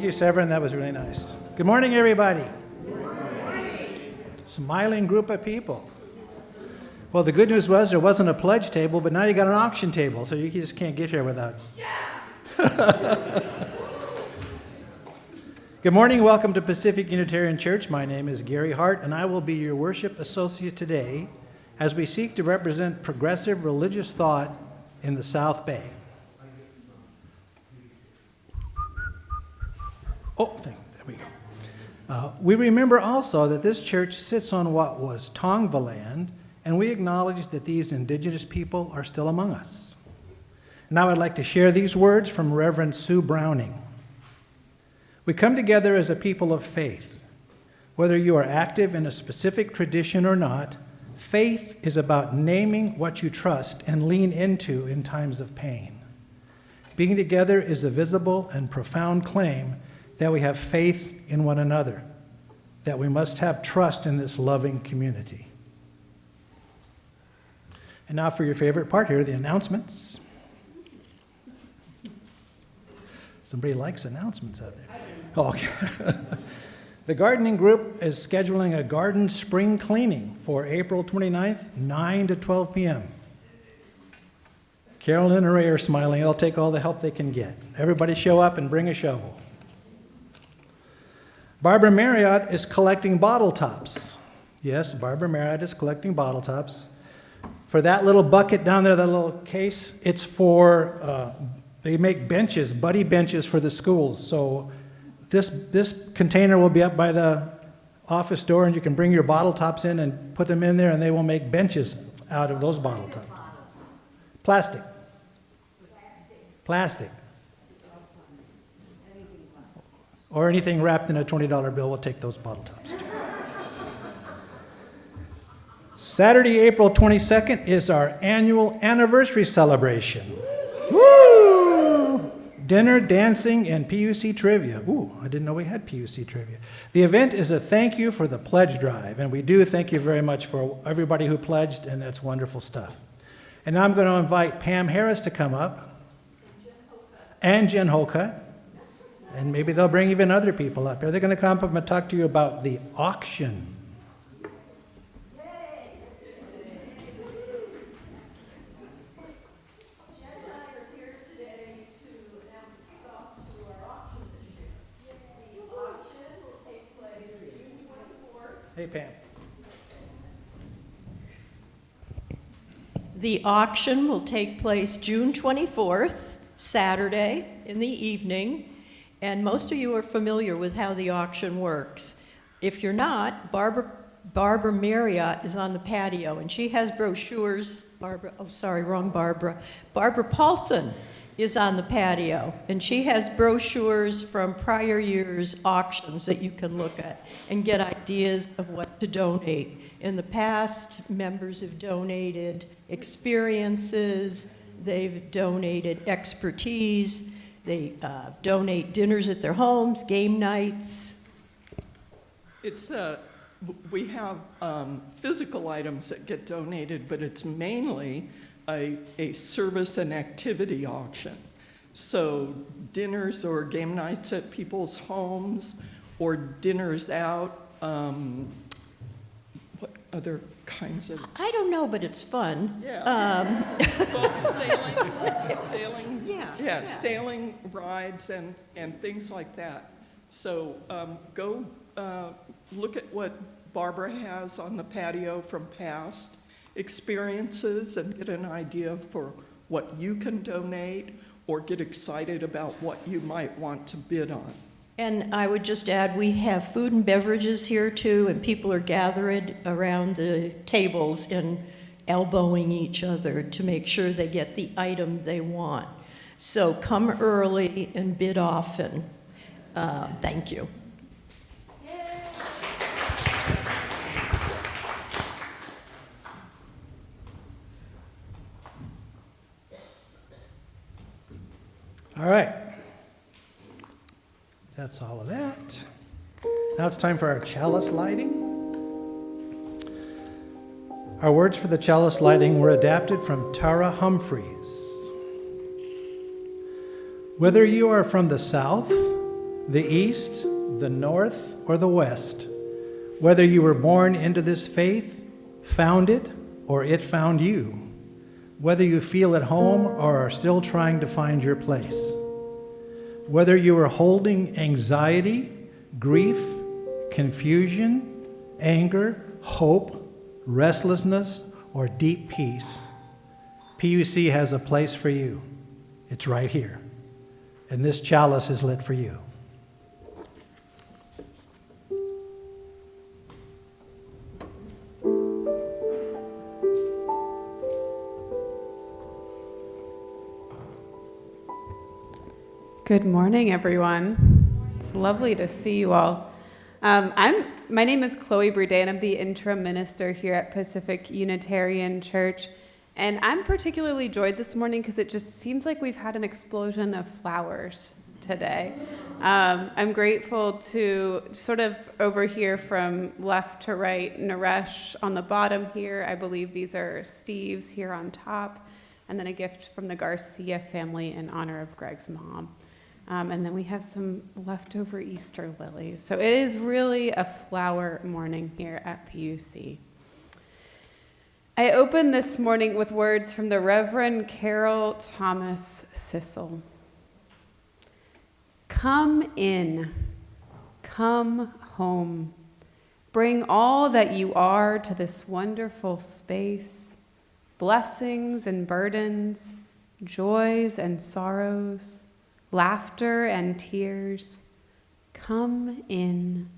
Thank you, Severin. That was really nice. Good morning, everybody. Good morning. Smiling group of people. Well, the good news was there wasn't a pledge table, but now you got an auction table, so you just can't get here without. Yeah. Good morning. Welcome to Pacific Unitarian Church. My name is Gary Hart, and I will be your worship associate today as we seek to represent progressive religious thought in the South Bay. Oh, there we go. We remember also that this church sits on what was Tongva land, and we acknowledge that these indigenous people are still among us. Now I'd like to share these words from Reverend Sue Browning. We come together as a people of faith. Whether you are active in a specific tradition or not, faith is about naming what you trust and lean into in times of pain. Being together is a visible and profound claim that we have faith in one another, that we must have trust in this loving community. And now for your favorite part here, the announcements. Somebody likes announcements out there. Oh, okay. The gardening group is scheduling a garden spring cleaning for April 29th, 9 to 12 p.m. Carolyn and Ray are smiling. They'll take all the help they can get. Everybody show up and bring a shovel. Barbara Marriott is collecting bottle tops. Yes, Barbara Marriott is collecting bottle tops. For that little bucket down there, that little case, it's for, they make benches, buddy benches for the schools. So this container will be up by the office door, and you can bring your bottle tops in and put them in there, and they will make benches out of those bottle tops. Plastic. Plastic. Or anything wrapped in a $20 bill, we'll take those bottle tops too. Saturday, April 22nd is our annual anniversary celebration. Woo! Dinner, dancing, and PUC trivia. Ooh, I didn't know we had PUC trivia. The event is a thank you for the pledge drive, and we do thank you very much for everybody who pledged, and that's wonderful stuff. And now I'm going to invite Pam Harris to come up. And Jen Holcutt. And maybe they'll bring even other people up. Are they going to come up and talk to you about the auction? Hey, Pam. The auction will take place June 24th, Saturday in the evening, and most of you are familiar with how the auction works. If you're not, Barbara Marriott is on the patio, and she has brochures. Barbara Paulson is on the patio, and she has brochures from prior years' auctions that you can look at and get ideas of what to donate. In the past, members have donated experiences, they've donated expertise, they donate dinners at their homes, game nights. We have physical items that get donated, but it's mainly a service and activity auction. So dinners or game nights at people's homes, or dinners out, what other kinds of? I don't know, but it's fun. Yeah. Sailing. Yeah, sailing rides and things like that. So go look at what Barbara has on the patio from past experiences and get an idea for what you can donate, or get excited about what you might want to bid on. And I would just add, we have food and beverages here too, and people are gathered around the tables and elbowing each other to make sure they get the item they want. So come early and bid often. Thank you. All right. That's all of that. Now it's time for our chalice lighting. Our words for the chalice lighting were adapted from Tara Humphreys. Whether you are from the South, the east, the north, or the west, whether you were born into this faith, found it, or it found you, whether you feel at home or are still trying to find your place, whether you are holding anxiety, grief, confusion, anger, hope, restlessness, or deep peace, PUC has a place for you. It's right here. And this chalice is lit for you. Good morning, everyone. It's lovely to see you all. My name is Chloe Briede, and I'm the interim minister here at Pacific Unitarian Church. And I'm particularly joyed this morning because it just seems like we've had an explosion of flowers today. I'm grateful to sort of overhear from left to right, Naresh on the bottom here. I believe these are Steve's here on top. And then a gift from the Garcia family in honor of Greg's mom. And then we have some leftover Easter lilies. So it is really a flower morning here at PUC. I open this morning with words from the Reverend Carol Thomas Sissel. Come in, come home. Bring all that you are to this wonderful space, blessings and burdens, joys and sorrows, laughter and tears. Come in,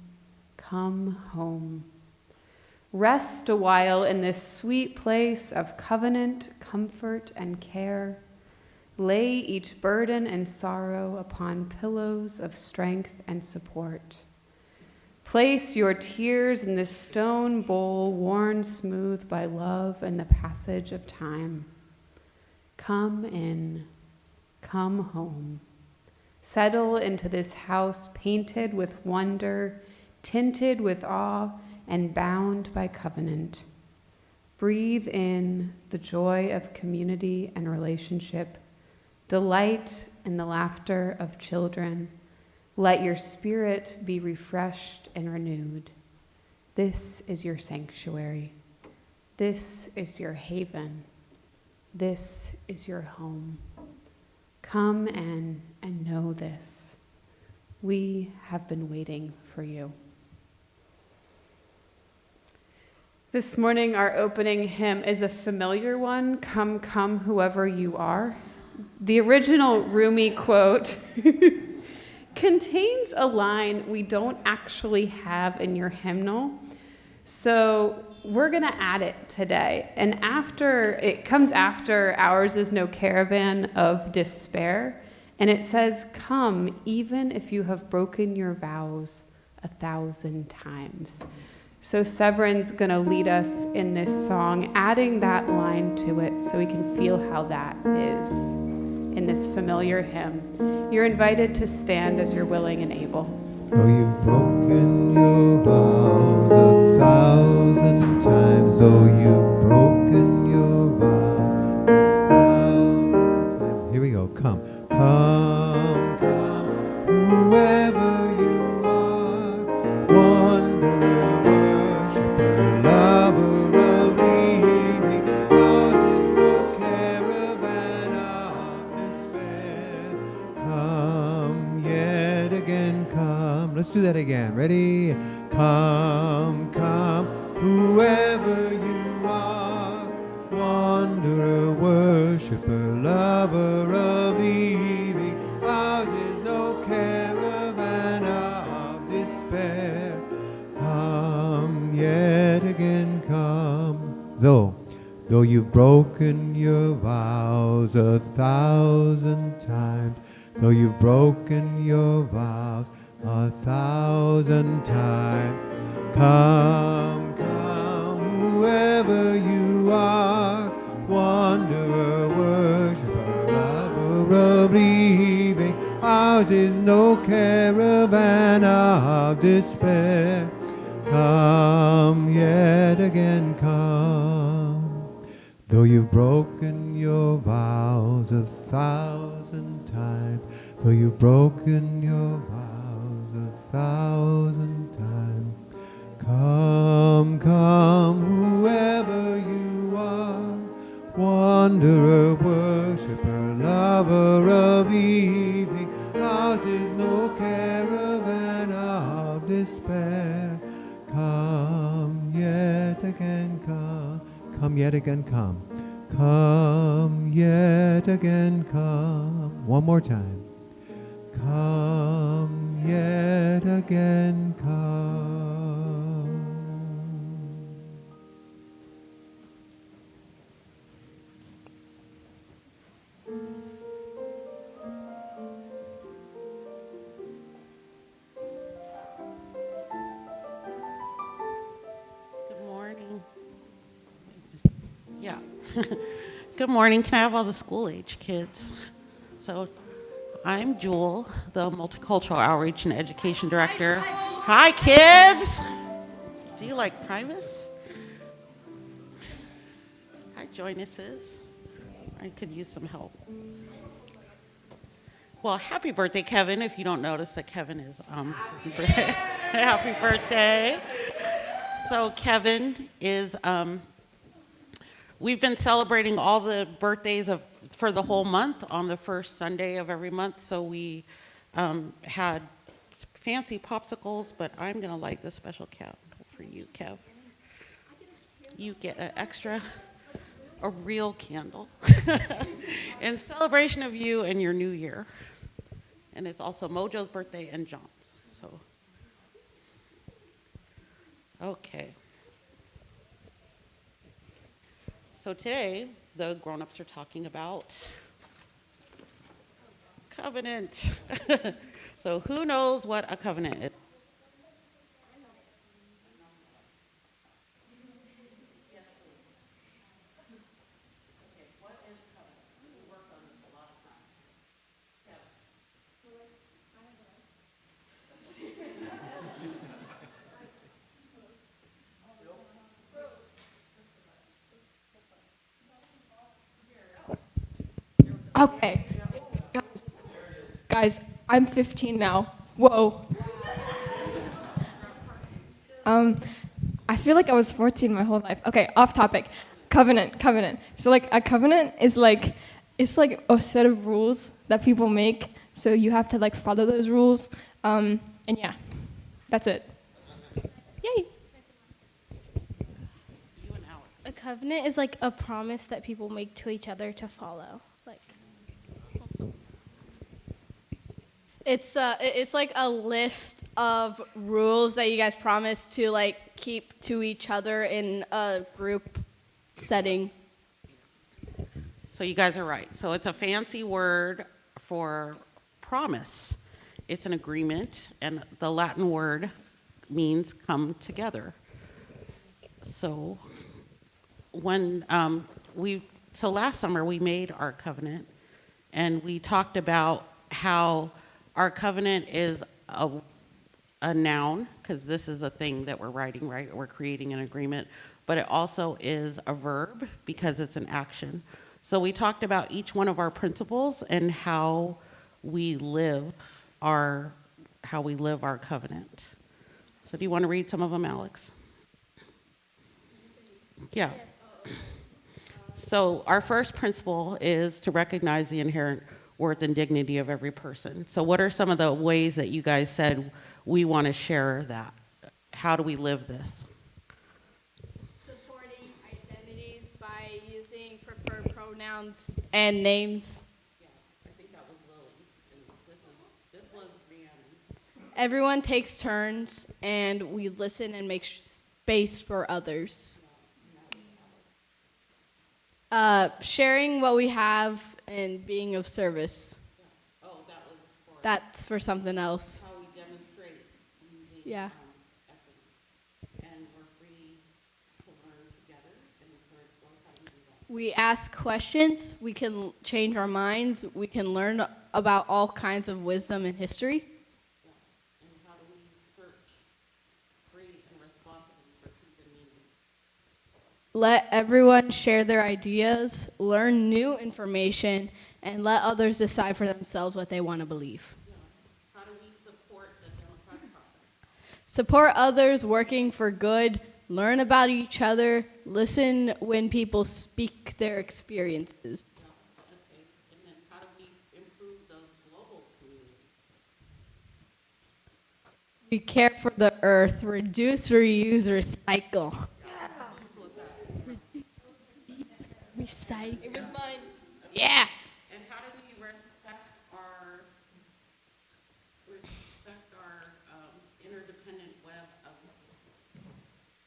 come home. Rest a while in this sweet place of covenant, comfort, and care. Lay each burden and sorrow upon pillows of strength and support. Place your tears in this stone bowl worn smooth by love and the passage of time. Come in, come home. Settle into this house painted with wonder, tinted with awe, and bound by covenant. Breathe in the joy of community and relationship. Delight in the laughter of children. Let your spirit be refreshed and renewed. This is your sanctuary. This is your haven. This is your home. Come in and know this. We have been waiting for you. This morning, our opening hymn is a familiar one, Come, Come, Whoever You Are. The original Rumi quote contains a line we don't actually have in your hymnal, so we're going to add it today. And it comes after Ours is No Caravan of Despair, and it says, Come, even if you have broken your vows 1,000 times. So Severin's going to lead us in this song, adding that line to it so we can feel how that is in this familiar hymn. You're invited to stand as you're willing and able. Though you've broken your vows 1,000 times, though you've broken your vows 1,000 times. Here we go. Come, come, come, whoever you are, wanderer, worshiper, lover of the evening, ours is no caravan of despair. Come yet again, come. Let's do that again. Ready? Come, come, whoever you are, wanderer, worshiper, lover of the evening, ours is no caravan of despair. Come yet again, come. Though you've broken your vows 1,000 times, though you've broken your vows 1,000 times, come, come, whoever you are, wanderer, worshiper, lover of the evening, ours is no caravan of despair. Come yet again, come. Though you've broken your vows 1,000 times, though you've broken your vows 1,000 times. Come, come, whoever you are, wanderer, worshiper, lover of the evening, ours is no caravan of despair. Come yet again, come yet again, come yet again, come. One more time. Come yet again, come. Good morning. Yeah. Good morning. Can I have all the school-age kids? So I'm Jewel, the Multicultural Outreach and Education Director. Hi, kids. Do you like Primus? Hi, Joynesses. I could use some help. Well, happy birthday, Kevin, if you don't notice that Kevin is, happy birthday. So Kevin is, we've been celebrating all the birthdays for the whole month on the first Sunday of every month. So we had fancy popsicles, but I'm gonna light this special candle for you, Kev. You get an extra, a real candle in celebration of you and your new year. And it's also Mojo's birthday and John's. So, okay. So today, the grown-ups are talking about covenant. So who knows what a covenant is? Okay. Guys, I'm 15 now. Whoa. I feel like I was 14 my whole life. Okay, off topic. Covenant. So like a covenant is like, it's like a set of rules that people make. So you have to like follow those rules. And yeah, that's it. Yay. You and Alex. A covenant is like a promise that people make to each other to follow. Like It's like a list of rules that you guys promise to like keep to each other in a group setting. So you guys are right. So it's a fancy word for promise. It's an agreement, and the Latin word means come together. So when so last summer we made our covenant, and we talked about how our covenant is a noun, because this is a thing that we're writing, right? We're creating an agreement, but it also is a verb because it's an action. So we talked about each one of our principles and how we live our covenant. So do you want to read some of them, Alex? Yeah. So our first principle is to recognize the inherent worth and dignity of every person. So what are some of the ways that you guys said we want to share that? How do we live this? Supporting identities by using preferred pronouns and names. Yeah, I think that was Lily. And this was Rhiannon. Everyone takes turns and we listen and make space for others. Sharing what we have and being of service. Oh, that was for That's for something else. how we demonstrate using Yeah. equity. And we're free to learn together and encourage both. How do we do that? We ask questions, we can change our minds, we can learn about all kinds of wisdom and history. And how do we search free and responsibly for truth and meaning? Let everyone share their ideas, learn new information, and let others decide for themselves what they want to believe. How do we support the democratic process? support others working for good, learn about each other, listen when people speak their experiences. Okay, and then how do we improve the global community? We care for the earth, reduce, reuse, recycle. Recycle. It was mine. Yeah. And how do we respect our interdependent web of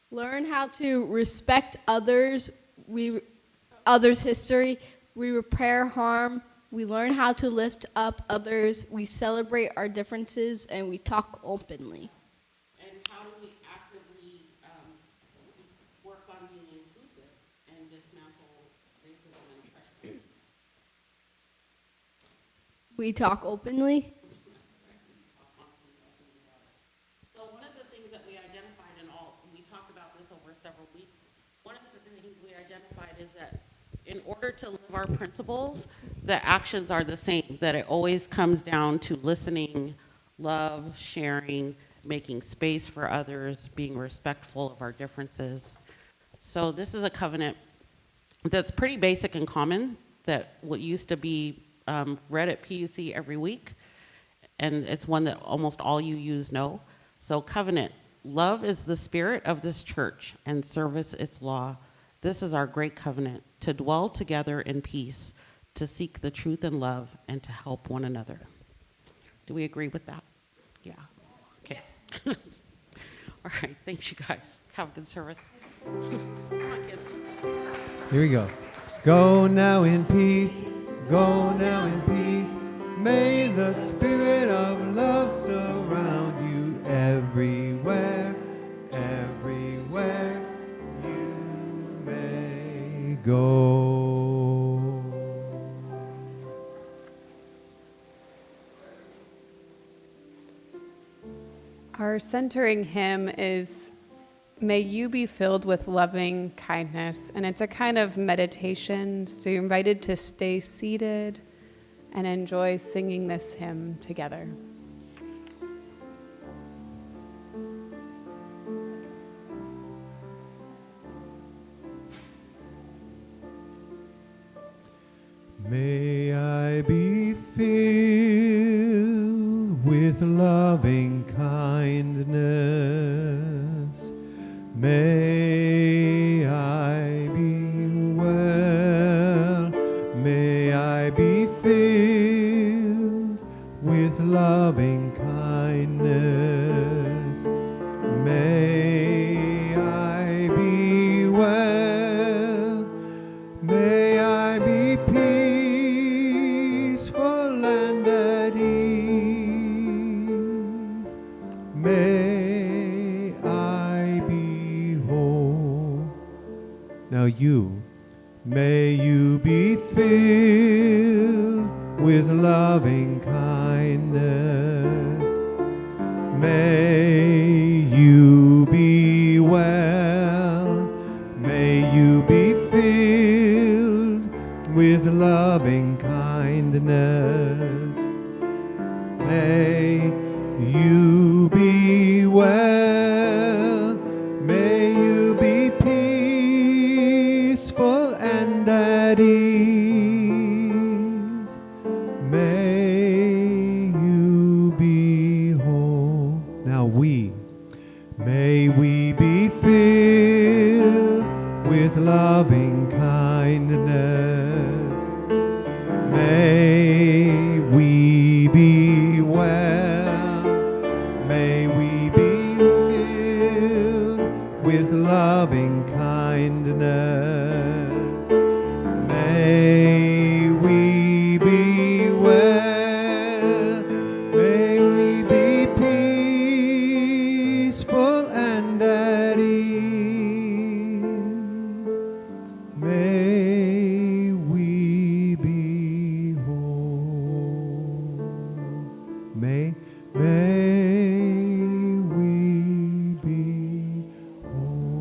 Learn how to respect others, others' history. We repair harm. We learn how to lift up others. We celebrate our differences, and we talk openly. and how do we actively work on being inclusive and dismantle racism and oppression? We talk openly. So one of the things that we identified we talked about this over several weeks. One of the things we identified is that in order to live our principles, the actions are the same, that it always comes down to listening, love, sharing, making space for others, being respectful of our differences. So this is a covenant that's pretty basic and common, that what used to be read at PUC every week, and it's one that almost all UUs know. So covenant, love is the spirit of this church and service its law. This is our great covenant, to dwell together in peace, to seek the truth and love, and to help one another. Do we agree with that? Yeah. Okay. All right. Thanks, you guys. Have a good service. Come on, kids. Here we go. Go now in peace. Go now in peace. May the spirit of love surround you everywhere, everywhere you may go. Our centering hymn is May You Be Filled with Loving Kindness, and it's a kind of meditation, so you're invited to stay seated and enjoy singing this hymn together. May I be filled with loving kindness. May I be well. May I be filled with loving kindness. May I be well. May I be peaceful and at ease. May I be whole. Now may you be filled with loving kindness. May you be well. May you be filled with loving kindness. May you be well. May you be peaceful and at ease. May you be whole. Now may we be filled with loving kindness. May we be well. May we be filled with loving kindness. May we be well. May we be peaceful and at ease. May we be whole. May we be whole.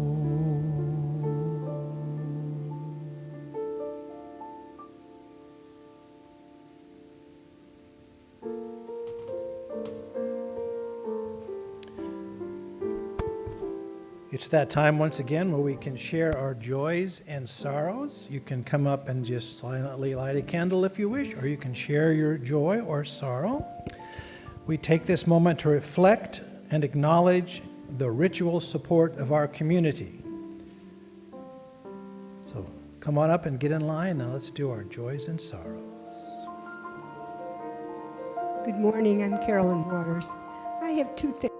It's that time once again where we can share our joys and sorrows. You can come up and just silently light a candle if you wish, or you can share your joy or sorrow. We take this moment to reflect and acknowledge the ritual support of our community. So come on up and get in line, and let's do our joys and sorrows. Good morning, I'm Carolyn Waters. I have two things.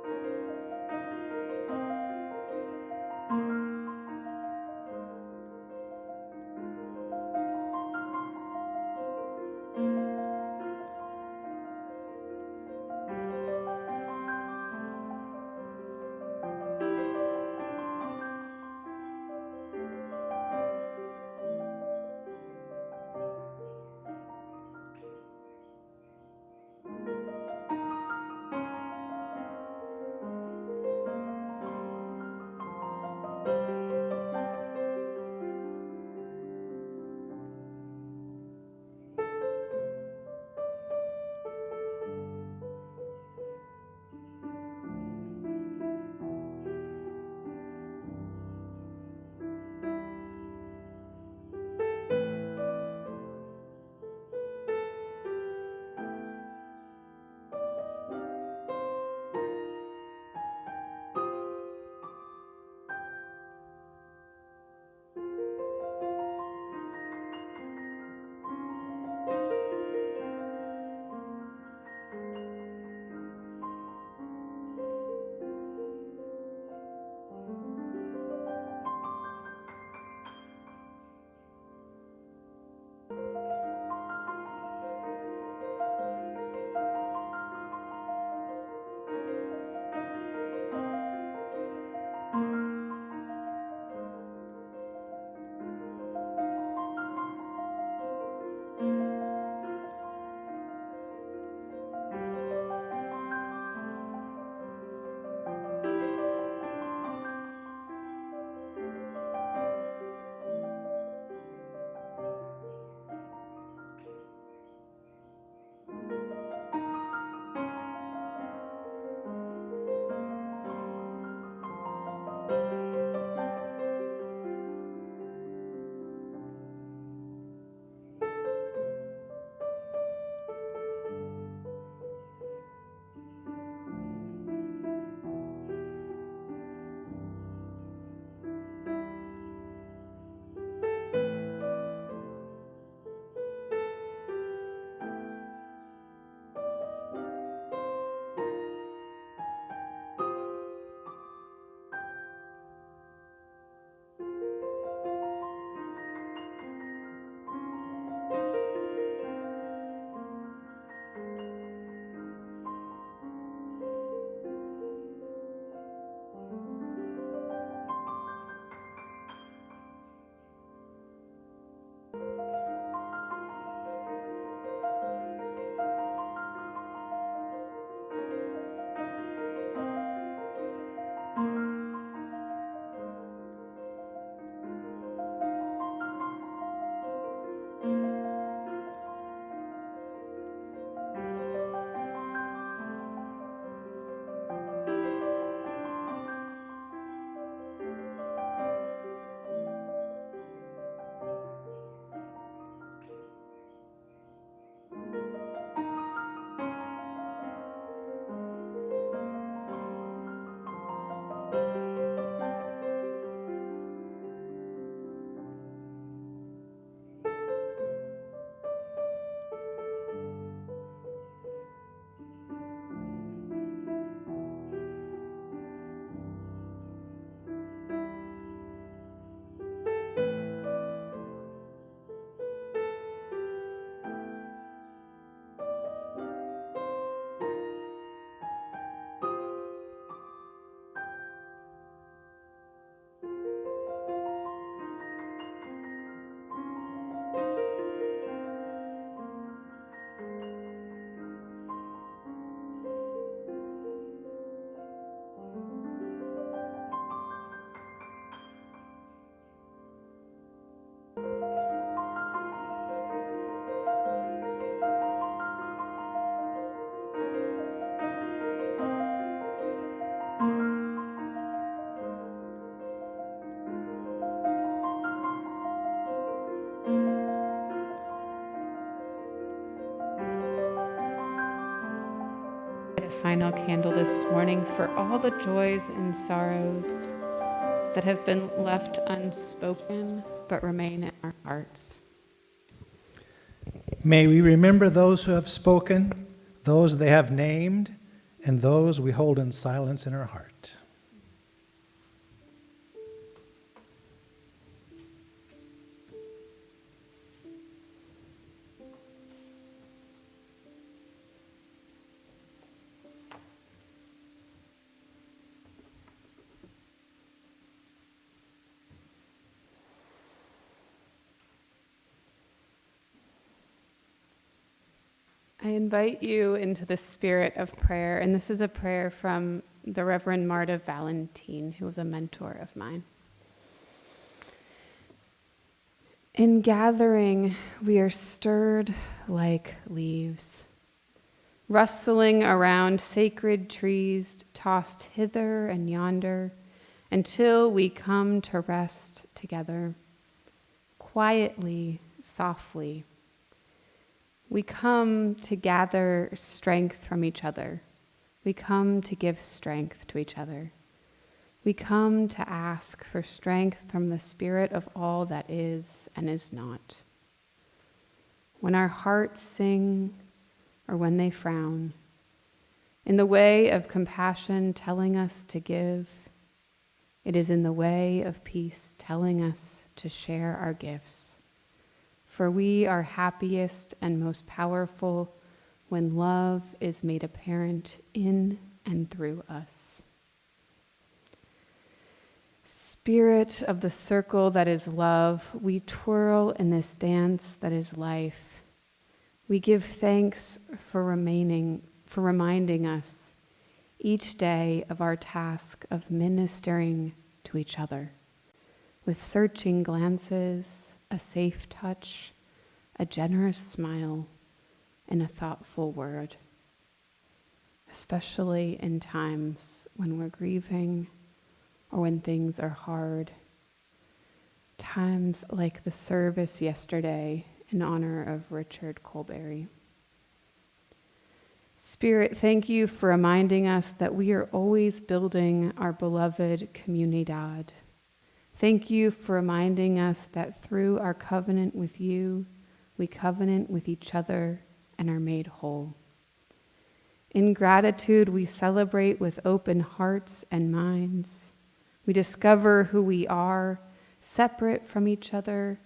final candle this morning for all the joys and sorrows that have been left unspoken but remain in our hearts. May we remember those who have spoken, those they have named, and those we hold in silence in our heart. I invite you into the spirit of prayer, and this is a prayer from the Reverend Marta Valentine, who was a mentor of mine. In gathering, we are stirred like leaves, rustling around sacred trees, tossed hither and yonder, until we come to rest together, quietly, softly. We come to gather strength from each other. We come to give strength to each other. We come to ask for strength from the spirit of all that is and is not. When our hearts sing or when they frown, in the way of compassion telling us to give, it is in the way of peace telling us to share our gifts. For we are happiest and most powerful when love is made apparent in and through us. Spirit of the circle that is love, we twirl in this dance that is life. We give thanks for reminding us each day of our task of ministering to each other with searching glances, a safe touch, a generous smile, and a thoughtful word, especially in times when we're grieving or when things are hard. Times like the service yesterday in honor of Richard Colberry. Spirit, thank you for reminding us that we are always building our beloved comunidad. Thank you for reminding us that through our covenant with you, we covenant with each other and are made whole. In gratitude, we celebrate with open hearts and minds. We discover who we are, separate from each other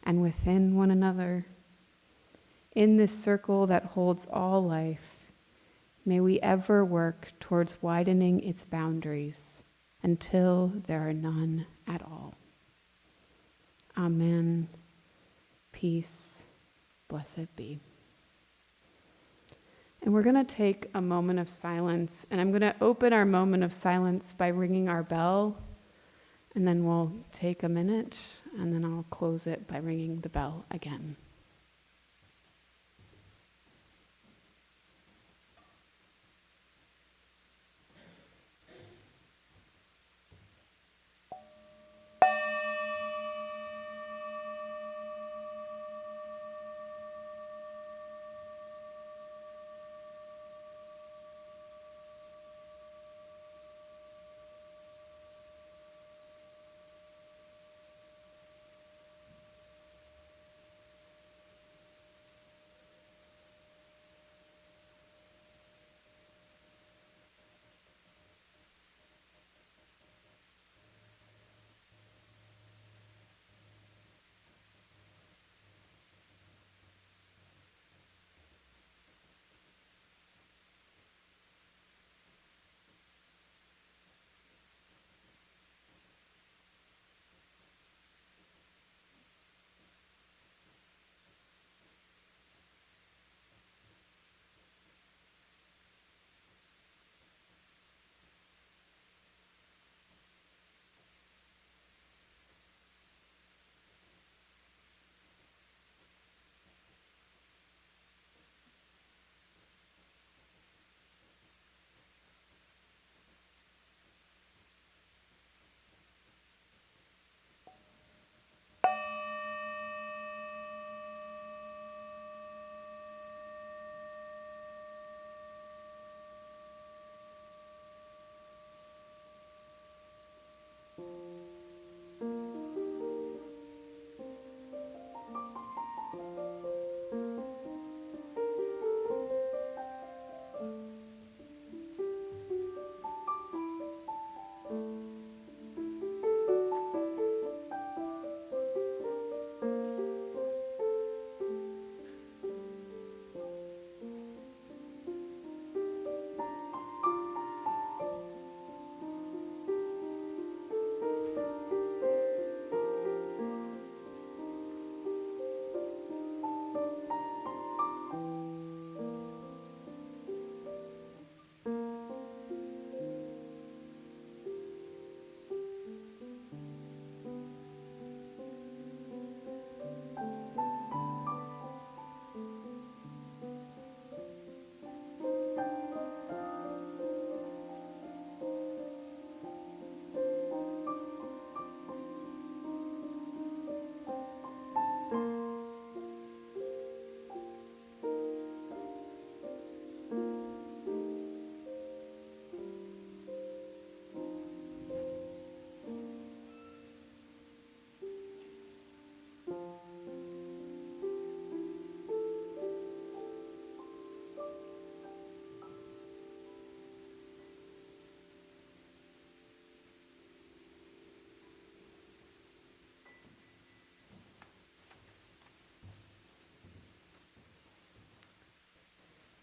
and within one another. In this circle that holds all life, may we ever work towards widening its boundaries until there are none at all. Amen. Peace. Blessed be. And we're going to take a moment of silence, and I'm going to open our moment of silence by ringing our bell, and then we'll take a minute, and then I'll close it by ringing the bell again.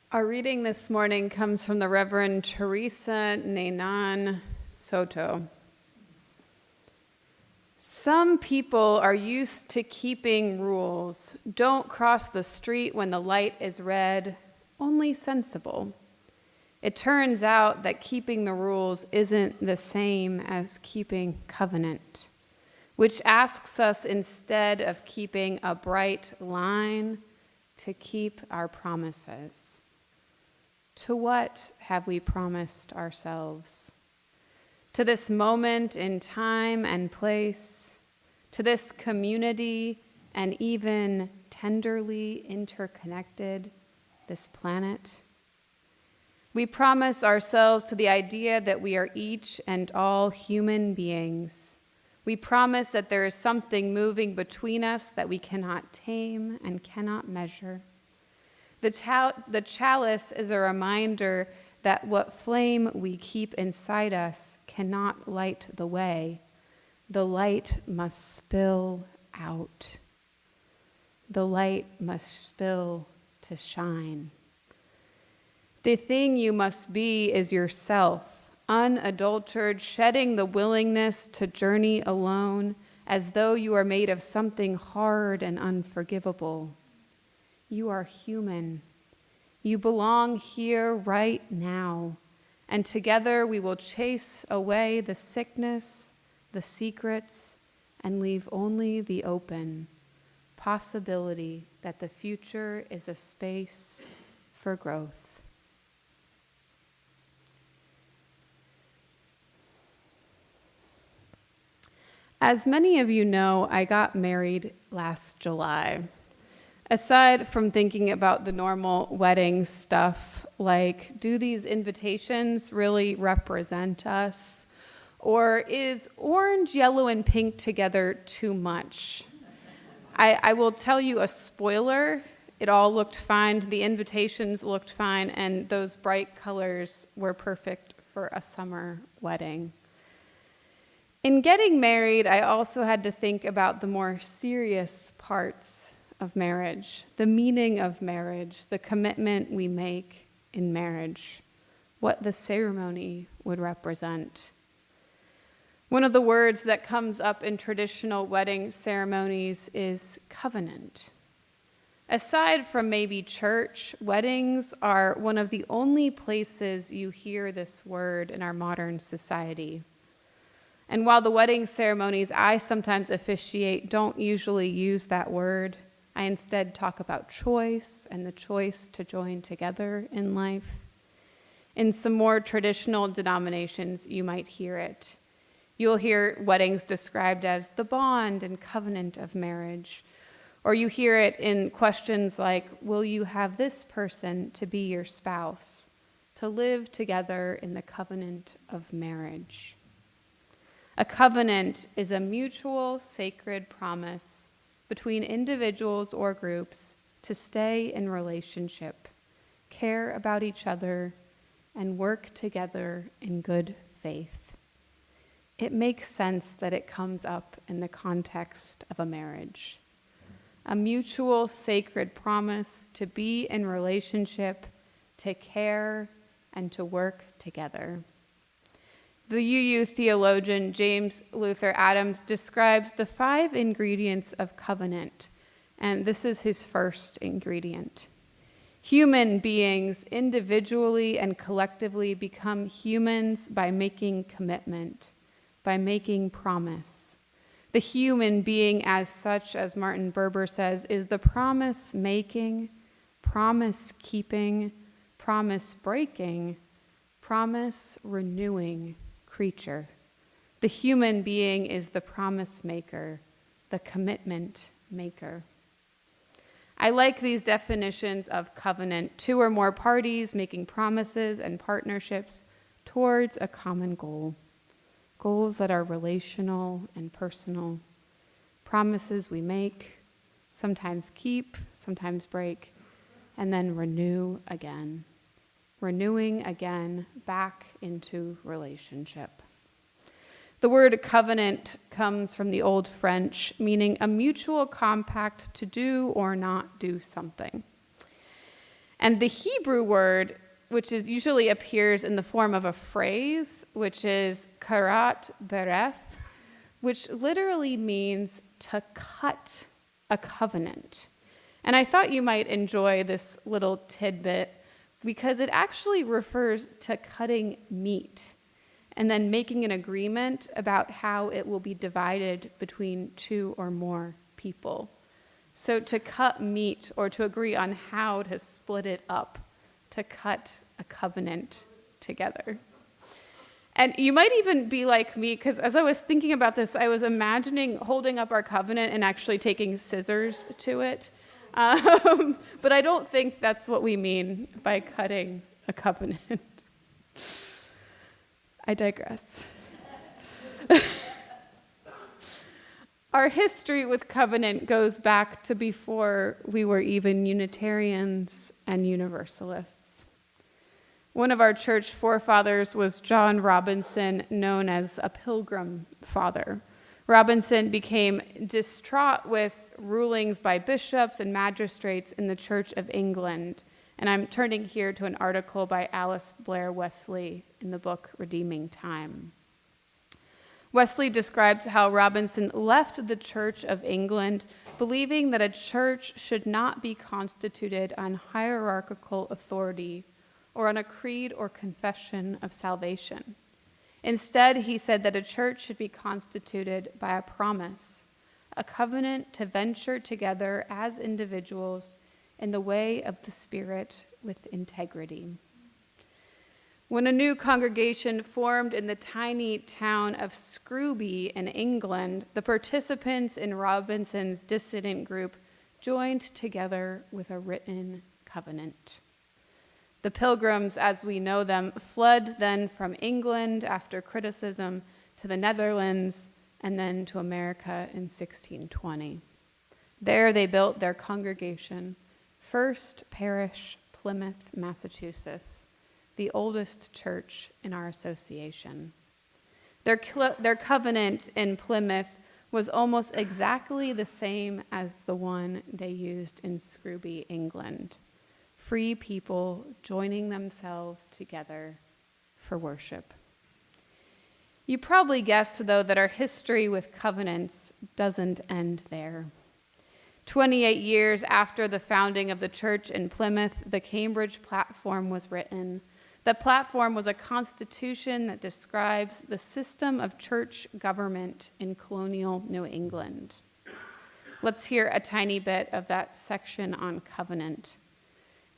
Our reading this morning comes from the Reverend Teresa Nanan Soto. Some people are used to keeping rules. Don't cross the street when the light is red, only sensible. It turns out that keeping the rules isn't the same as keeping covenant, which asks us, instead of keeping a bright line, to keep our promises. To what have we promised ourselves? To this moment in time and place, to this community, and even tenderly interconnected, this planet? We promise ourselves to the idea that we are each and all human beings. We promise that there is something moving between us that we cannot tame and cannot measure. The chalice is a reminder that what flame we keep inside us cannot light the way. The light must spill out. The light must spill to shine. The thing you must be is yourself, unadulterated, shedding the willingness to journey alone as though you are made of something hard and unforgivable. You are human. You belong here right now, and together we will chase away the sickness, the secrets, and leave only the open possibility that the future is a space for growth. As many of you know, I got married last July. Aside from thinking about the normal wedding stuff, like, do these invitations really represent us? Or is orange, yellow, and pink together too much? I will tell you a spoiler. It all looked fine. The invitations looked fine, and those bright colors were perfect for a summer wedding. In getting married, I also had to think about the more serious parts of marriage, the meaning of marriage, the commitment we make in marriage, what the ceremony would represent. One of the words that comes up in traditional wedding ceremonies is covenant. Aside from maybe church, weddings are one of the only places you hear this word in our modern society. And while the wedding ceremonies I sometimes officiate don't usually use that word, I instead talk about choice and the choice to join together in life. In some more traditional denominations, you might hear it. You'll hear weddings described as the bond and covenant of marriage. Or you hear it in questions like, will you have this person to be your spouse, to live together in the covenant of marriage? A covenant is a mutual sacred promise between individuals or groups to stay in relationship, care about each other, and work together in good faith. It makes sense that it comes up in the context of a marriage. A mutual sacred promise to be in relationship, to care, and to work together. The UU theologian James Luther Adams describes the 5 ingredients of covenant, and this is his first ingredient. Human beings individually and collectively become humans by making commitment, by making promise. The human being as such, as Martin Buber says, is the promise-making, promise-keeping, promise-breaking, promise-renewing creature. The human being is the promise maker, the commitment maker. I like these definitions of covenant: 2 or more parties making promises and partnerships towards a common goal. Goals that are relational and personal. Promises we make, sometimes keep, sometimes break, and then renew again. Renewing again back into relationship. The word covenant comes from the Old French, meaning a mutual compact to do or not do something. And the Hebrew word, which is usually appears in the form of a phrase, which is karat bereth, which literally means to cut a covenant. And I thought you might enjoy this little tidbit because it actually refers to cutting meat and then making an agreement about how it will be divided between two or more people. So to cut meat, or to agree on how to split it up, to cut a covenant together. And you might even be like me, because as I was thinking about this, I was imagining holding up our covenant and actually taking scissors to it. But I don't think that's what we mean by cutting a covenant. I digress. Our history with covenant goes back to before we were even Unitarians and Universalists. One of our church forefathers was John Robinson, known as a Pilgrim Father. Robinson became distraught with rulings by bishops and magistrates in the Church of England. And I'm turning here to an article by Alice Blair Wesley in the book Redeeming Time. Wesley describes how Robinson left the Church of England believing that a church should not be constituted on hierarchical authority or on a creed or confession of salvation. Instead, he said that a church should be constituted by a promise, a covenant to venture together as individuals in the way of the Spirit with integrity. When a new congregation formed in the tiny town of Scrooby in England, the participants in Robinson's dissident group joined together with a written covenant. The Pilgrims, as we know them, fled then from England after criticism to the Netherlands and then to America in 1620. There they built their congregation, First Parish, Plymouth, Massachusetts, the oldest church in our association. Their covenant in Plymouth was almost exactly the same as the one they used in Scrooby, England. Free people joining themselves together for worship. You probably guessed, though, that our history with covenants doesn't end there. 28 years after the founding of the church in Plymouth, the Cambridge Platform was written. The platform was a constitution that describes the system of church government in colonial New England. Let's hear a tiny bit of that section on covenant.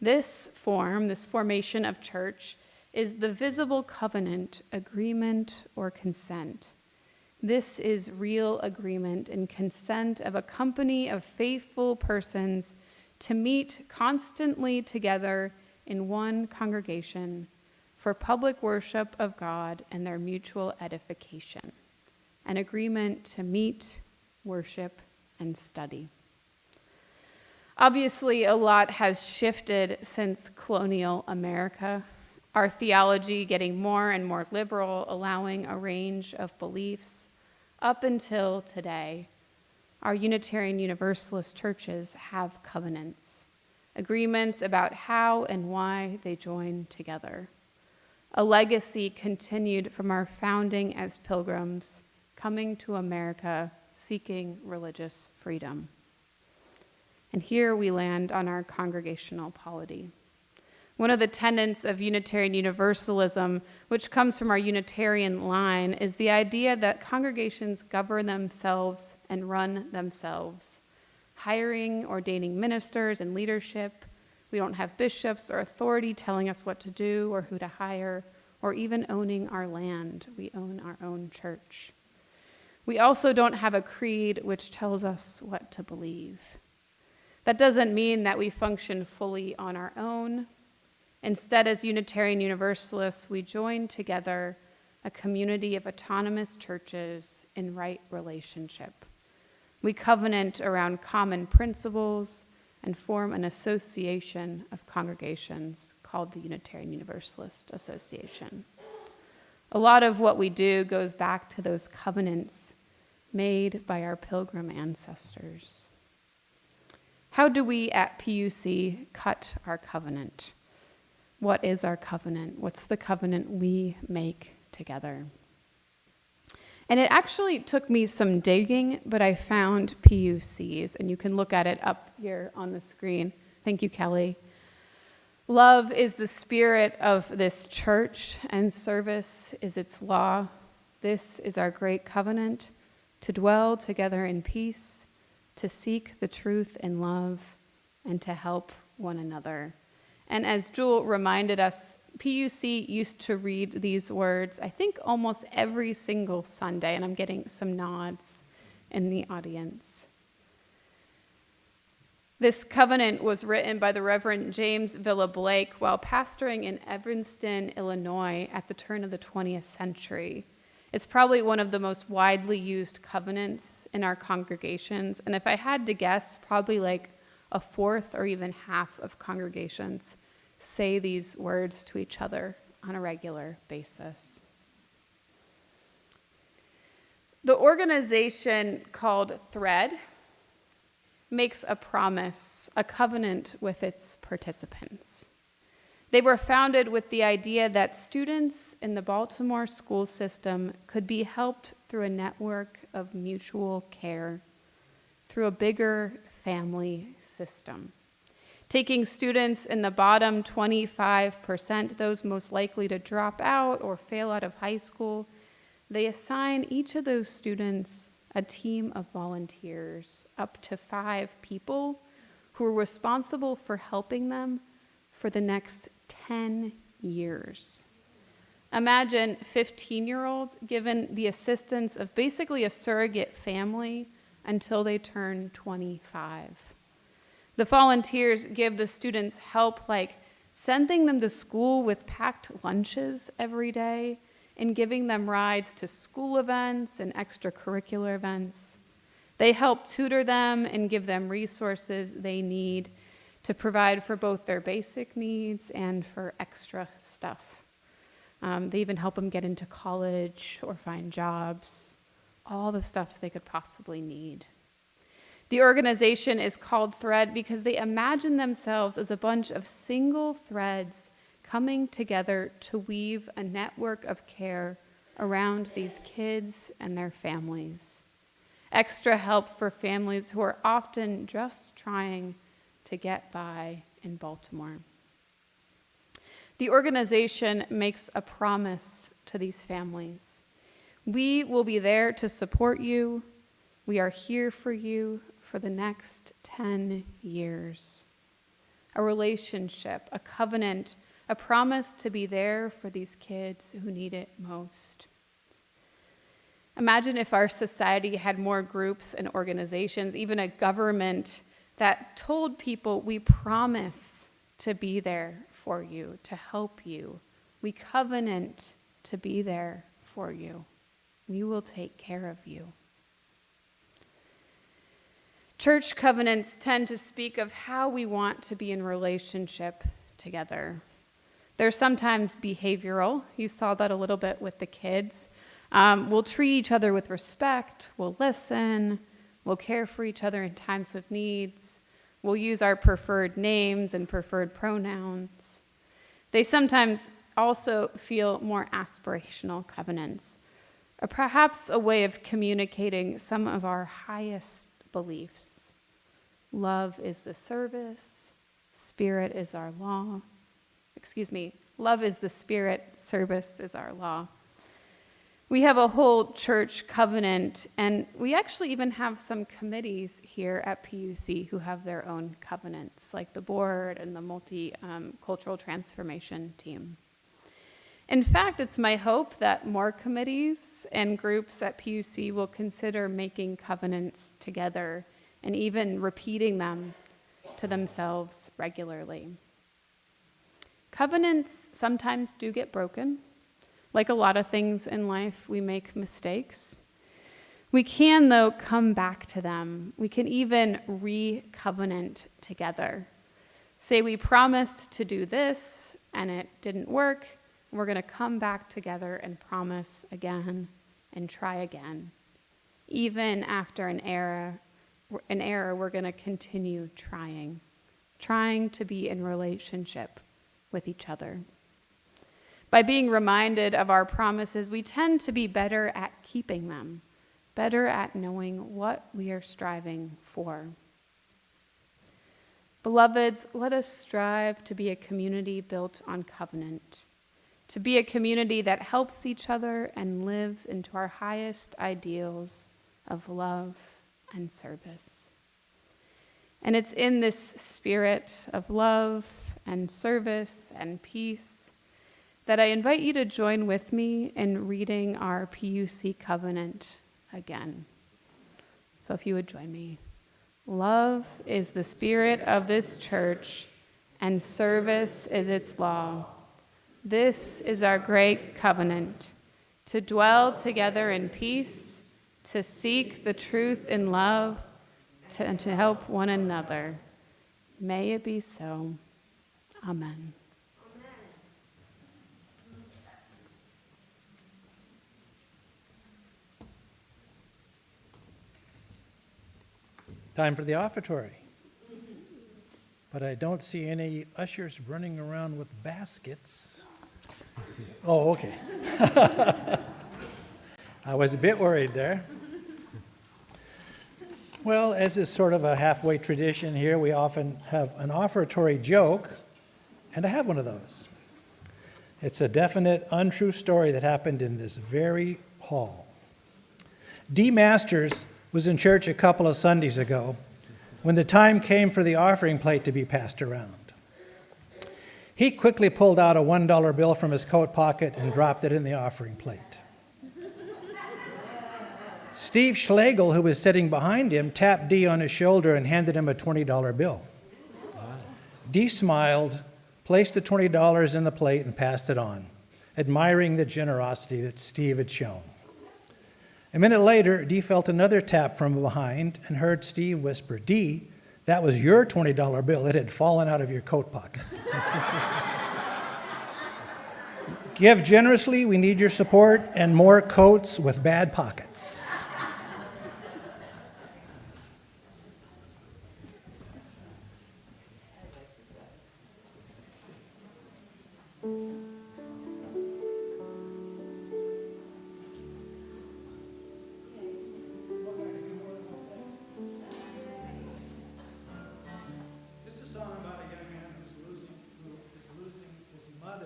This formation of church, is the visible covenant, agreement, or consent. This is real agreement and consent of a company of faithful persons to meet constantly together in one congregation for public worship of God and their mutual edification. An agreement to meet, worship, and study. Obviously, a lot has shifted since colonial America. Our theology getting more and more liberal, allowing a range of beliefs. Up until today, our Unitarian Universalist churches have covenants, agreements about how and why they join together. A legacy continued from our founding as pilgrims, coming to America, seeking religious freedom. And here we land on our congregational polity. One of the tenets of Unitarian Universalism, which comes from our Unitarian line, is the idea that congregations govern themselves and run themselves, hiring, ordaining ministers and leadership. We don't have bishops or authority telling us what to do or who to hire, or even owning our land. We own our own church. We also don't have a creed which tells us what to believe. That doesn't mean that we function fully on our own. Instead, as Unitarian Universalists, we join together a community of autonomous churches in right relationship. We covenant around common principles and form an association of congregations called the Unitarian Universalist Association. A lot of what we do goes back to those covenants made by our pilgrim ancestors. How do we at PUC cut our covenant? What is our covenant? What's the covenant we make together? And it actually took me some digging, but I found PUCs, and you can look at it up here on the screen. Thank you, Kelly. Love is the spirit of this church, and service is its law. This is our great covenant, to dwell together in peace, to seek the truth in love, and to help one another. And as Jewel reminded us, PUC used to read these words, I think almost every single Sunday, and I'm getting some nods in the audience. This covenant was written by the Reverend James Villa Blake while pastoring in Evanston, Illinois at the turn of the 20th century. It's probably one of the most widely used covenants in our congregations, and if I had to guess, probably like a fourth or even half of congregations say these words to each other on a regular basis. The organization called Thread makes a promise, a covenant with its participants. They were founded with the idea that students in the Baltimore school system could be helped through a network of mutual care, through a bigger family system. Taking students in the bottom 25%, those most likely to drop out or fail out of high school, they assign each of those students a team of volunteers, up to 5 people, who are responsible for helping them for the next 10 years. Imagine 15-year-olds given the assistance of basically a surrogate family until they turn 25. The volunteers give the students help like sending them to school with packed lunches every day and giving them rides to school events and extracurricular events. They help tutor them and give them resources they need to provide for both their basic needs and for extra stuff. They even help them get into college or find jobs, all the stuff they could possibly need. The organization is called Thread because they imagine themselves as a bunch of single threads coming together to weave a network of care around these kids and their families. Extra help for families who are often just trying to get by in Baltimore. The organization makes a promise to these families. We will be there to support you. We are here for you for the next 10 years. A relationship, a covenant, a promise to be there for these kids who need it most. Imagine if our society had more groups and organizations, even a government that told people, we promise to be there for you, to help you. We covenant to be there for you. We will take care of you. Church covenants tend to speak of how we want to be in relationship together. They're sometimes behavioral. You saw that a little bit with the kids. We'll treat each other with respect. We'll listen. We'll care for each other in times of needs. We'll use our preferred names and preferred pronouns. They sometimes also feel more aspirational covenants, or perhaps a way of communicating some of our highest beliefs. Love is the service. Spirit is our law. Love is the spirit, service is our law. We have a whole church covenant, and we actually even have some committees here at PUC who have their own covenants, like the board and the multicultural transformation team. In fact, it's my hope that more committees and groups at PUC will consider making covenants together and even repeating them to themselves regularly. Covenants sometimes do get broken. Like a lot of things in life, we make mistakes. We can, though, come back to them. We can even re-covenant together. Say we promised to do this and it didn't work. We're going to come back together and promise again and try again. Even after an error in error, we're going to continue trying to be in relationship with each other. By being reminded of our promises, we tend to be better at keeping them, better at knowing what we are striving for. Beloveds, let us strive to be a community built on covenant, to be a community that helps each other and lives into our highest ideals of love and service. And it's in this spirit of love and service and peace that I invite you to join with me in reading our PUC covenant again. So if you would join me. Love is the spirit of this church, and service is its law. This is our great covenant, to dwell together in peace, to seek the truth in love, and to help one another. May it be so. Amen. Time for the offertory. But I don't see any ushers running around with baskets. Oh, okay. I was a bit worried there. Well, as is sort of a halfway tradition here, we often have an offertory joke, and I have one of those. It's a definite, untrue story that happened in this very hall. D. Masters was in church a couple of Sundays ago when the time came for the offering plate to be passed around. He quickly pulled out a $1 bill from his coat pocket and dropped it in the offering plate. Steve Schlegel, who was sitting behind him, tapped D on his shoulder and handed him a $20 bill. D smiled, placed the $20 in the plate, and passed it on, admiring the generosity that Steve had shown. A minute later, Dee felt another tap from behind and heard Steve whisper, "Dee, that was your $20 bill. It had fallen out of your coat pocket." Give generously. We need your support and more coats with bad pockets.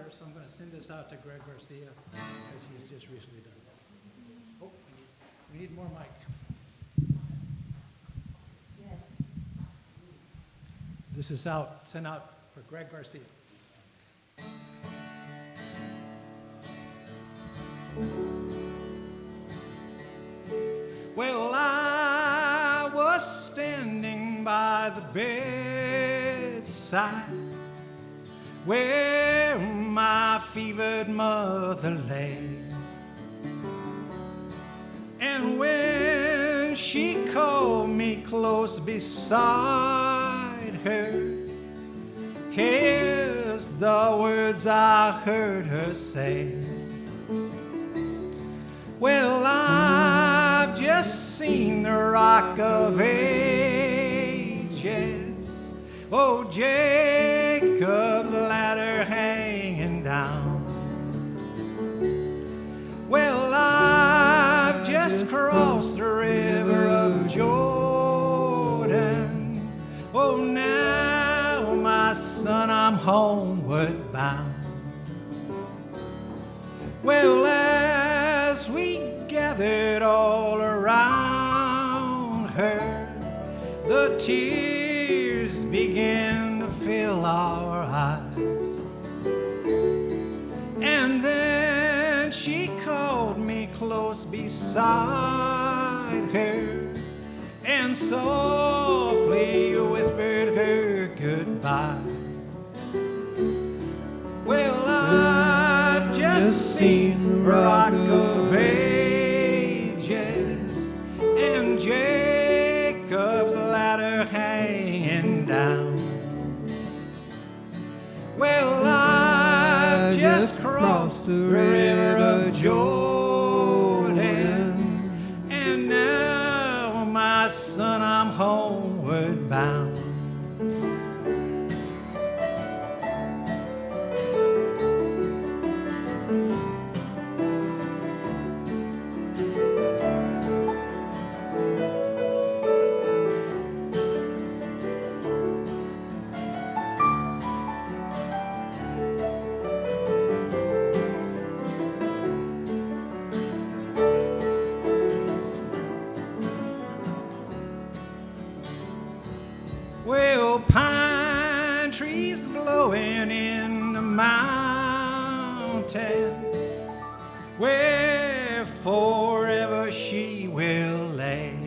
So I'm going to send this out to Greg Garcia, as he's just recently done that. Oh, we need more mic. Yes. This is sent out for Greg Garcia. Well, I was standing by the bedside where my fevered mother lay, and when she called me close beside her, here's the words I heard her say. Well, I've just seen the Rock of Ages, oh, Jacob's ladder hanging down. Well, I've just crossed the river of Jordan. Oh, now, my son, I'm homeward bound. Well, as we gathered all around her, the tears began to fill our eyes. And then she called me close beside her and softly whispered her goodbye. Well, I've just seen Rock of Ages and Jacob's ladder hanging down. Well, I've just crossed the river of Jordan, and now, my son, I'm home. homeward bound. Well, pine trees blowing in the mountain, where forever she will lay.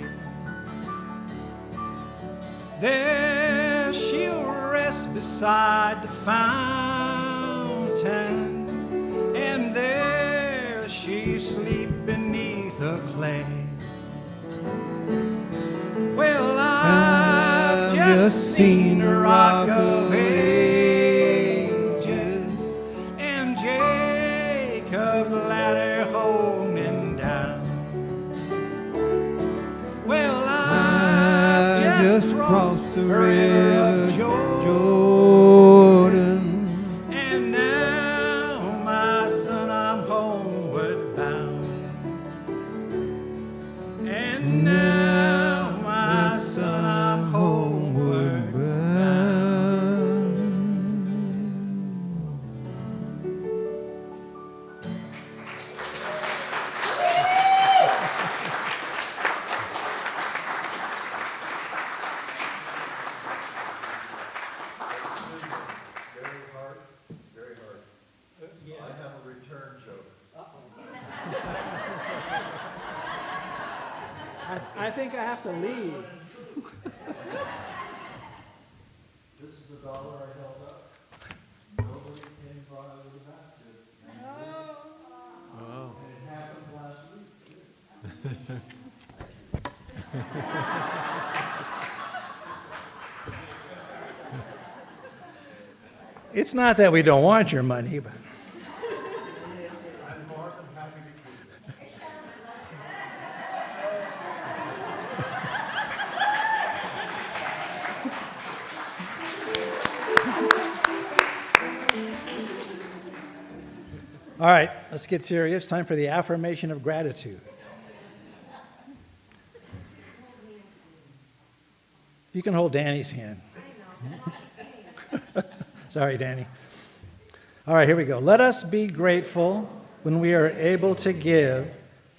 There she'll rest beside the fountain, and there she sleep beneath the clay. Well, I've just seen the rock of ages and Jacob's ladder holding down. Well, I've just crossed the river of Jordan, and now, my son, I'm homeward bound. And now, my son, I'm homeward bound. Very hard, very hard. I have a return joke. I think I have to leave. This is the dollar I held up. Nobody came by with a basket. Oh. And it happened last week. It's not that we don't want your money, but I'm more than happy to keep it. all right, let's get serious. Time for the affirmation of gratitude. You can hold Danny's hand. Sorry, Danny. All right, here we go. Let us be grateful when we are able to give,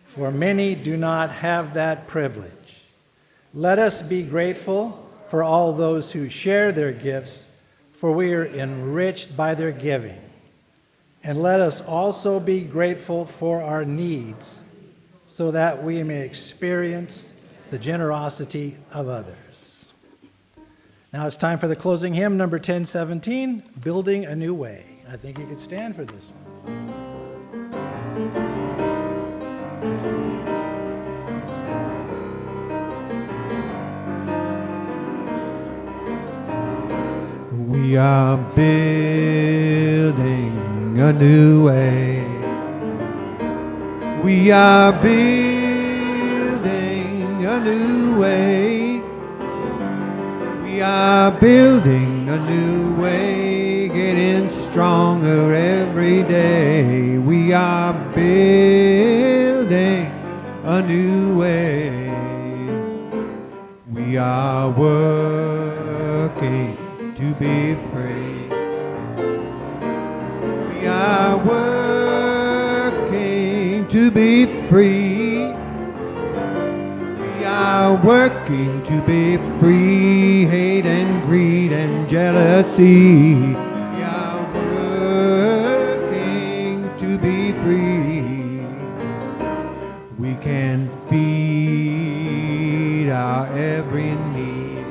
for many do not have that privilege. Let us be grateful for all those who share their gifts, for we are enriched by their giving. And let us also be grateful for our needs, so that we may experience the generosity of others. Now it's time for the closing hymn, number 1017, Building a New Way. I think you could stand for this one. We are building a new way. We are building a new way. We are building a new way, getting stronger every day. We are building a new way. We are working to be free. We are working to be free. We are working to be free. Hate and greed and jealousy. We are working to be free. We can feed our every need.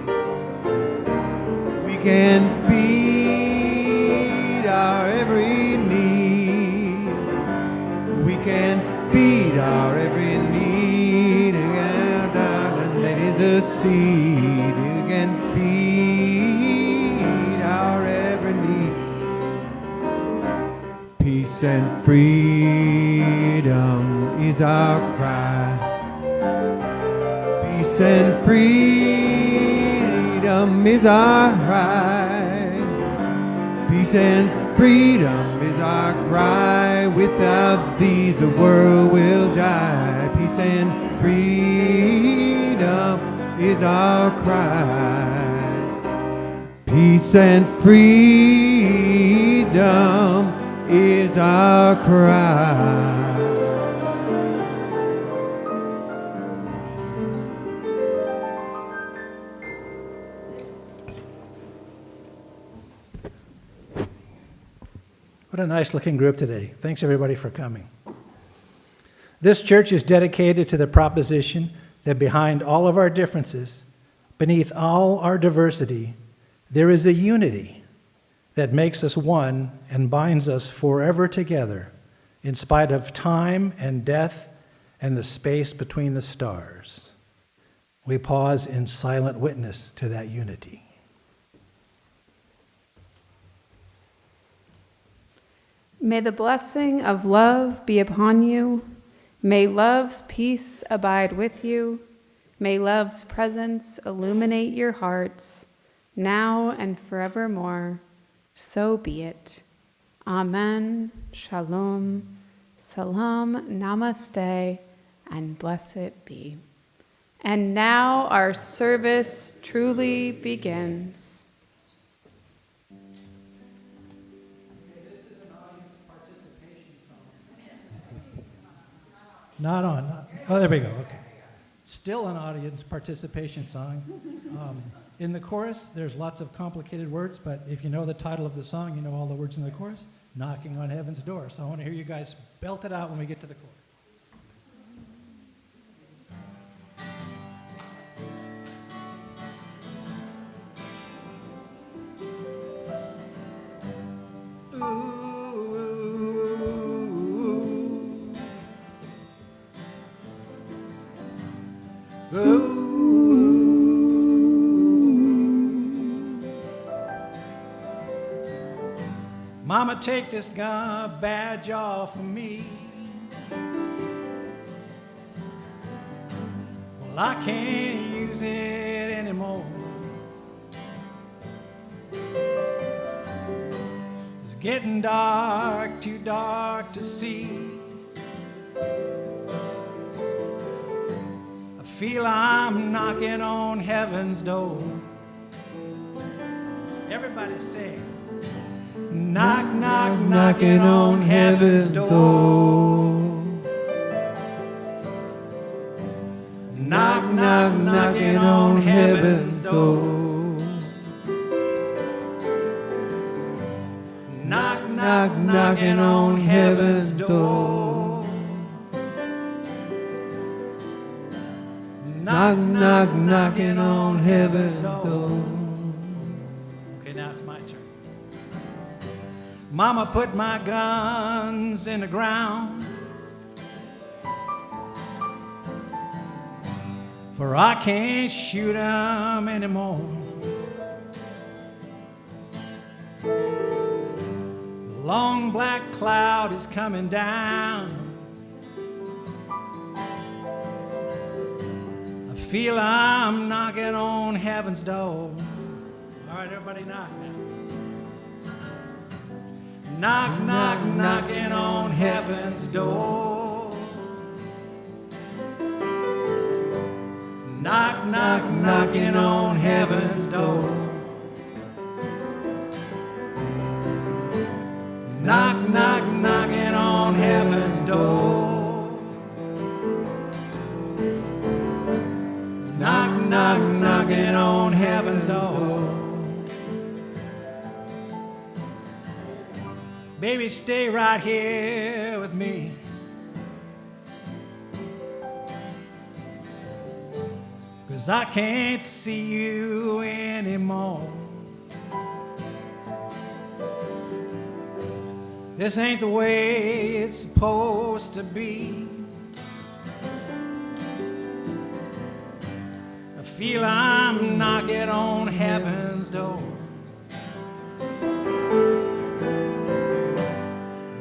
We can feed our every need. We can feed our every need. And that is the seed. You can feed our every need. Peace and freedom is our cry. Peace and freedom freedom is our right. Peace and freedom is our cry. Without these the world will die. Peace and freedom is our cry. Peace and freedom is our cry. What a nice looking group today. Thanks everybody for coming. This church is dedicated to the proposition that behind all of our differences, beneath all our diversity, there is a unity that makes us one and binds us forever together in spite of time and death and the space between the stars. We pause in silent witness to that unity. May the blessing of love be upon you. May love's peace abide with you. May love's presence illuminate your hearts, now and forevermore. So be it. Amen. Shalom. Salam. Namaste. And blessed be. And now our service truly begins. Oh, there we go, okay. Still an audience participation song. In the chorus, there's lots of complicated words, but if you know the title of the song, you know all the words in the chorus, Knocking on Heaven's Door. So I want to hear you guys belt it out when we get to the chorus. Mama, take this gun badge off of me. Well, I can't use it anymore. It's getting dark, too dark to see. I feel I'm knocking on heaven's door. Everybody say, knock, knock, knocking on heaven's door. Knock, knock, knocking on heaven's door. Knock, knock, knocking on heaven's door. Knock, knock, knocking on heaven's door. Okay, now it's my turn. Mama put my guns in the ground, for I can't shoot 'em anymore. The long black cloud is coming down. I feel I'm knocking on heaven's door. All right, everybody knock now. Knock, knock, knocking on heaven's door. Knock, knock, knocking on heaven's door. Knock, knock, knocking on heaven's door. Knock, knock, knocking on heaven's door. Baby, stay right here with me. 'Cause I can't see you anymore. This ain't the way it's supposed to be. I feel I'm knocking on heaven's door.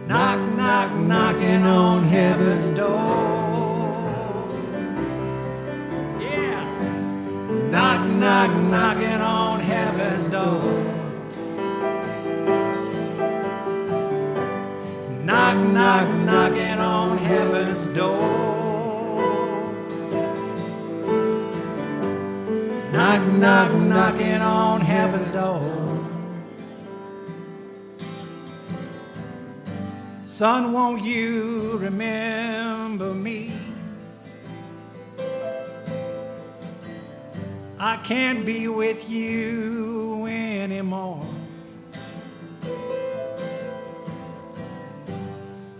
Knock, knock, knocking on heaven's door. Yeah. Knock, knock, knocking on knock, knocking on heaven's door. Knock, knock, knocking on heaven's door. Son, won't you remember me? I can't be with you anymore.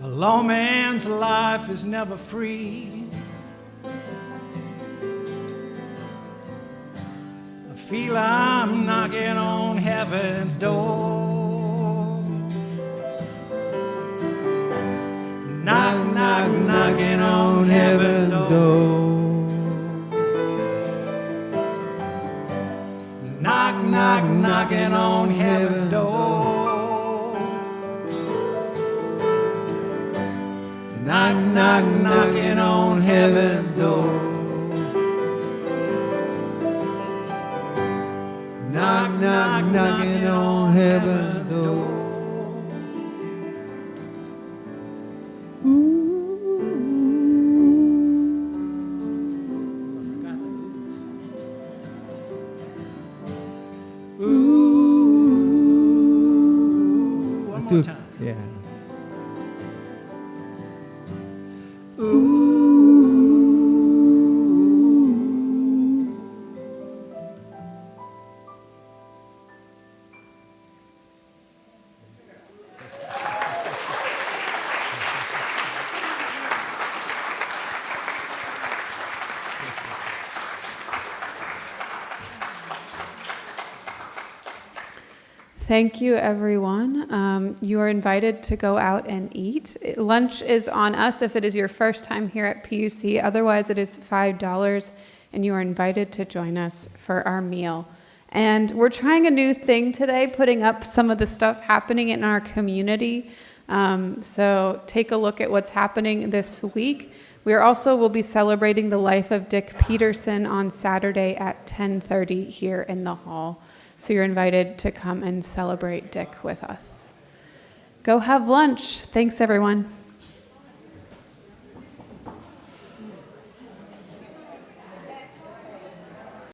A lone man's life is never free. I feel I'm knocking on heaven's door. Knock, knock, knocking on heaven's door. Knock, knock, knocking on heaven's door. Knock, knock, knocking on heaven's door. Knock, knock, knocking on heaven's door. Ooh, one more time. Yeah. Thank you, everyone. You are invited to go out and eat. Lunch is on us if it is your first time here at PUC. Otherwise, it is $5, and you are invited to join us for our meal. And we're trying a new thing today, putting up some of the stuff happening in our community. So take a look at what's happening this week. We will be celebrating the life of Dick Peterson on Saturday at 10:30 here in the hall. So you're invited to come and celebrate Dick with us. Go have lunch. Thanks, everyone.